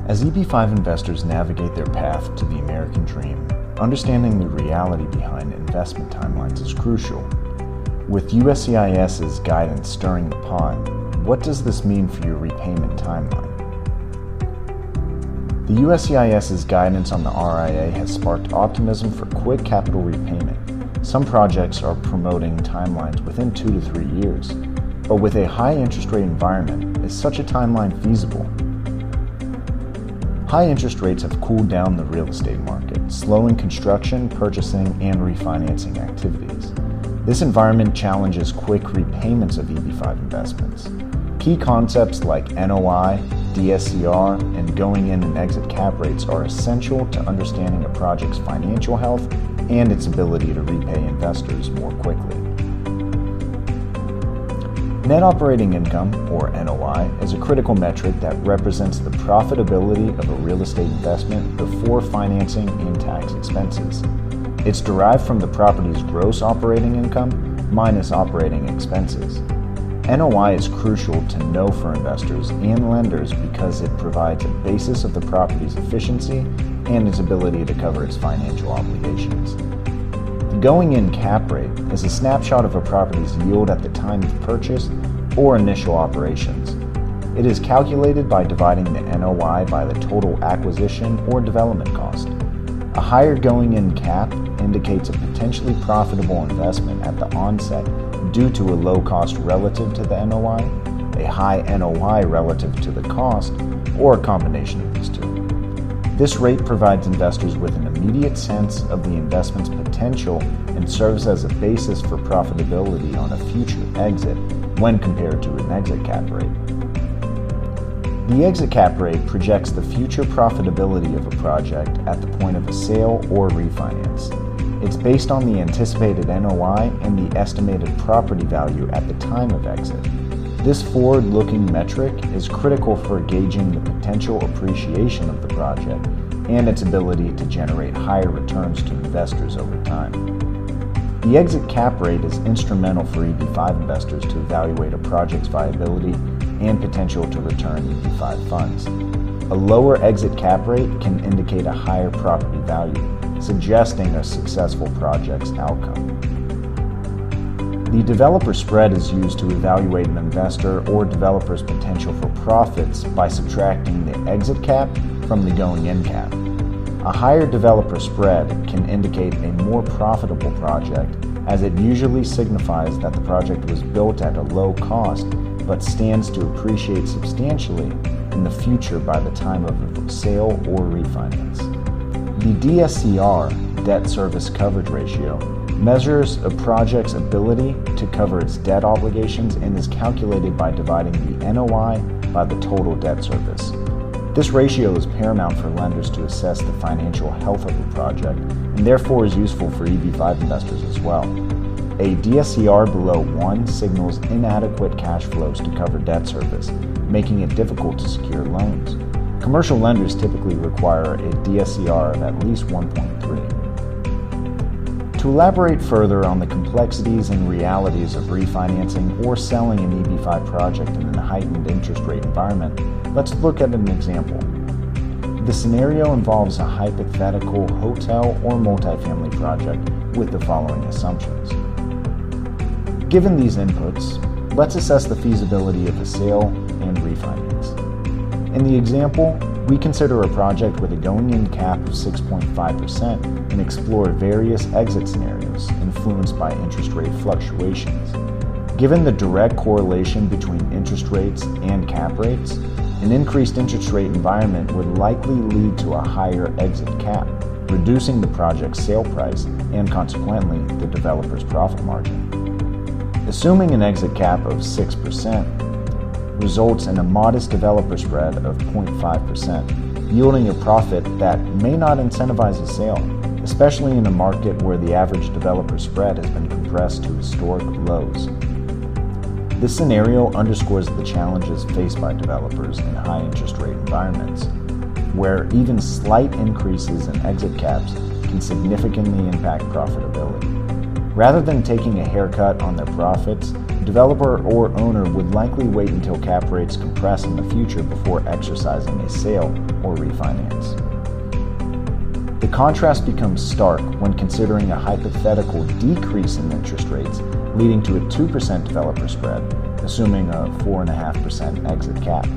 As EB-5 investors navigate their path to the American dream, understanding the reality behind investment timelines is crucial. With USCIS's guidance stirring the pot, what does this mean for your repayment timeline? The USCIS's guidance on the RIA has sparked optimism for quick capital repayment. Some projects are promoting timelines within 2 to 3 years, but with a high interest rate environment, is such a timeline feasible? High interest rates have cooled down the real estate market, slowing construction, purchasing, and refinancing activities. This environment challenges quick repayments of EB-5 investments. Key concepts like NOI, DSCR, and going in and exit cap rates are essential to understanding a project's financial health and its ability to repay investors more quickly. Net operating income, or NOI, is a critical metric that represents the profitability of a real estate investment before financing and tax expenses. It's derived from the property's gross operating income minus operating expenses. NOI is crucial to know for investors and lenders because it provides a basis of the property's efficiency and its ability to cover its financial obligations. The going-in cap rate is a snapshot of a property's yield at the time of purchase or initial operations. It is calculated by dividing the NOI by the total acquisition or development cost. A higher going-in cap indicates a potentially profitable investment at the onset due to a low cost relative to the NOI, a high NOI relative to the cost, or a combination of these two. This rate provides investors with an immediate sense of the investment's potential and serves as a basis for profitability on a future exit when compared to an exit cap rate. The exit cap rate projects the future profitability of a project at the point of a sale or refinance. It's based on the anticipated NOI and the estimated property value at the time of exit. This forward-looking metric is critical for gauging the potential appreciation of the project and its ability to generate higher returns to investors over time. The exit cap rate is instrumental for EB-5 investors to evaluate a project's viability and potential to return EB-5 funds. A lower exit cap rate can indicate a higher property value, suggesting a successful project's outcome. The developer spread is used to evaluate an investor or developer's potential for profits by subtracting the exit cap from the going-in cap. A higher developer spread can indicate a more profitable project, as it usually signifies that the project was built at a low cost but stands to appreciate substantially in the future by the time of a sale or refinance. The DSCR, debt service coverage ratio, measures a project's ability to cover its debt obligations and is calculated by dividing the NOI by the total debt service. This ratio is paramount for lenders to assess the financial health of a project and therefore is useful for EB-5 investors as well. A DSCR below 1 signals inadequate cash flows to cover debt service, making it difficult to secure loans. Commercial lenders typically require a DSCR of at least 1.3. To elaborate further on the complexities and realities of refinancing or selling an EB-5 project in a heightened interest rate environment, let's look at an example. The scenario involves a hypothetical hotel or multifamily project with the following assumptions. Given these inputs, let's assess the feasibility of a sale and refinance. In the example, we consider a project with a going-in cap of 6.5% and explore various exit scenarios influenced by interest rate fluctuations. Given the direct correlation between interest rates and cap rates, an increased interest rate environment would likely lead to a higher exit cap, reducing the project's sale price and consequently the developer's profit margin. Assuming an exit cap of 6% results in a modest developer spread of 0.5%, yielding a profit that may not incentivize a sale, especially in a market where the average developer spread has been compressed to historic lows. This scenario underscores the challenges faced by developers in high interest rate environments, where even slight increases in exit caps can significantly impact profitability. Rather than taking a haircut on their profits, developer or owner would likely wait until cap rates compress in the future before exercising a sale or refinance. The contrast becomes stark when considering a hypothetical decrease in interest rates leading to a 2% developer spread, assuming a 4.5% exit cap,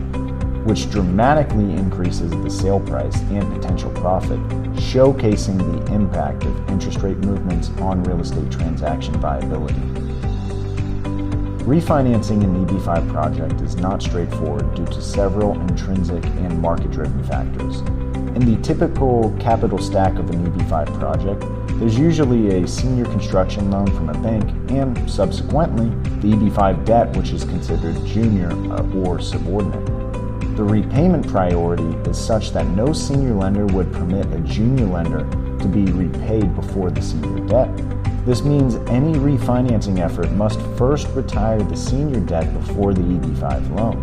which dramatically increases the sale price and potential profit, showcasing the impact of interest rate movements on real estate transaction viability. Refinancing an EB-5 project is not straightforward due to several intrinsic and market-driven factors. In the typical capital stack of an EB-5 project, there's usually a senior construction loan from a bank and, subsequently, the EB-5 debt, which is considered junior or subordinate. The repayment priority is such that no senior lender would permit a junior lender to be repaid before the senior debt. This means any refinancing effort must first retire the senior debt before the EB-5 loan.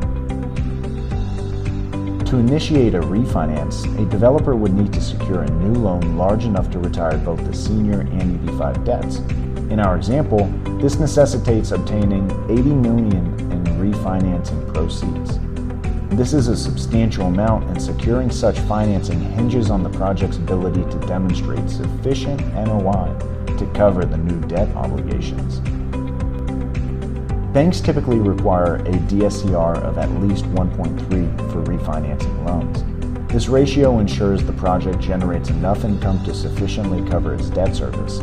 To initiate a refinance, a developer would need to secure a new loan large enough to retire both the senior and EB-5 debts. In our example, this necessitates obtaining $80 million in refinancing proceeds. This is a substantial amount, and securing such financing hinges on the project's ability to demonstrate sufficient NOI to cover the new debt obligations. Banks typically require a DSCR of at least 1.3 for refinancing loans. This ratio ensures the project generates enough income to sufficiently cover its debt service.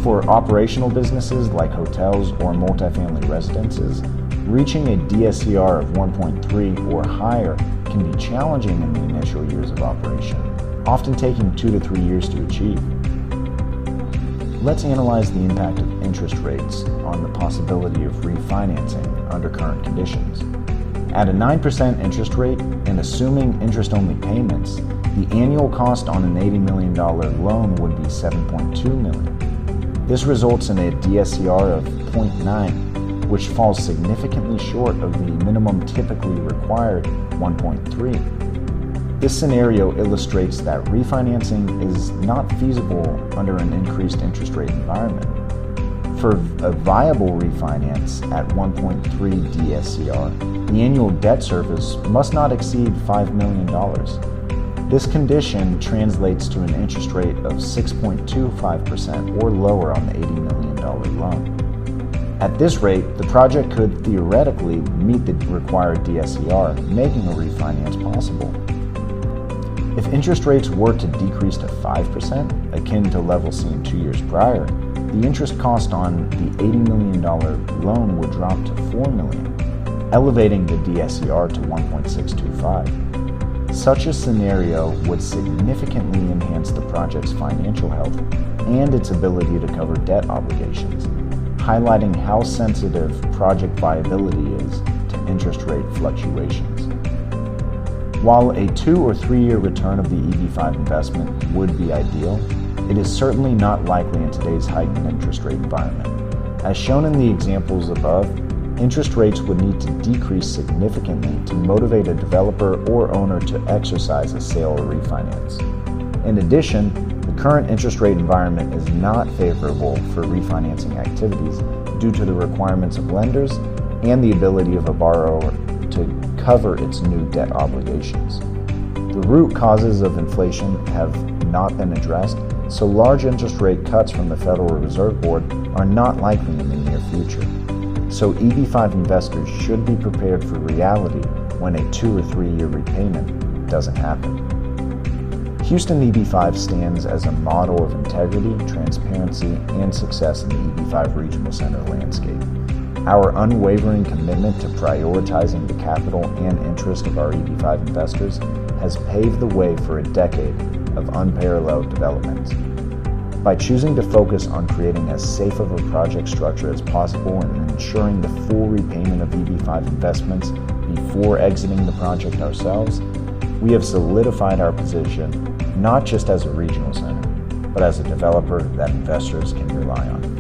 For operational businesses like hotels or multifamily residences, reaching a DSCR of 1.3 or higher can be challenging in the initial years of operation, often taking 2 to 3 years to achieve. Let's analyze the impact of interest rates on the possibility of refinancing under current conditions. At a 9% interest rate and assuming interest-only payments, the annual cost on an $80 million loan would be $7.2 million. This results in a DSCR of 0.9, which falls significantly short of the minimum typically required 1.3. This scenario illustrates that refinancing is not feasible under an increased interest rate environment. For a viable refinance at 1.3 DSCR, the annual debt service must not exceed $5 million. This condition translates to an interest rate of 6.25% or lower on the $80 million loan. At this rate, the project could theoretically meet the required DSCR, making a refinance possible. If interest rates were to decrease to 5%, akin to levels seen 2 years prior, the interest cost on the $80 million loan would drop to $4 million, elevating the DSCR to 1.625. Such a scenario would significantly enhance the project's financial health and its ability to cover debt obligations, highlighting how sensitive project viability is to interest rate fluctuations. While a 2 or 3 year return of the EB-5 investment would be ideal, it is certainly not likely in today's heightened interest rate environment. As shown in the examples above, interest rates would need to decrease significantly to motivate a developer or owner to exercise a sale or refinance. In addition, the current interest rate environment is not favorable for refinancing activities due to the requirements of lenders and the ability of a borrower to cover its new debt obligations. The root causes of inflation have not been addressed, so large interest rate cuts from the Federal Reserve Board are not likely in the near future. So EB-5 investors should be prepared for reality when a 2 or 3 year repayment doesn't happen. Houston EB-5 stands as a model of integrity, transparency, and success in the EB-5 Regional Center landscape. Our unwavering commitment to prioritizing the capital and interest of our EB-5 investors has paved the way for a decade of unparalleled development. By choosing to focus on creating as safe of a project structure as possible and ensuring the full repayment of EB-5 investments before exiting the project ourselves, we have solidified our position not just as a regional center, but as a developer that investors can rely on.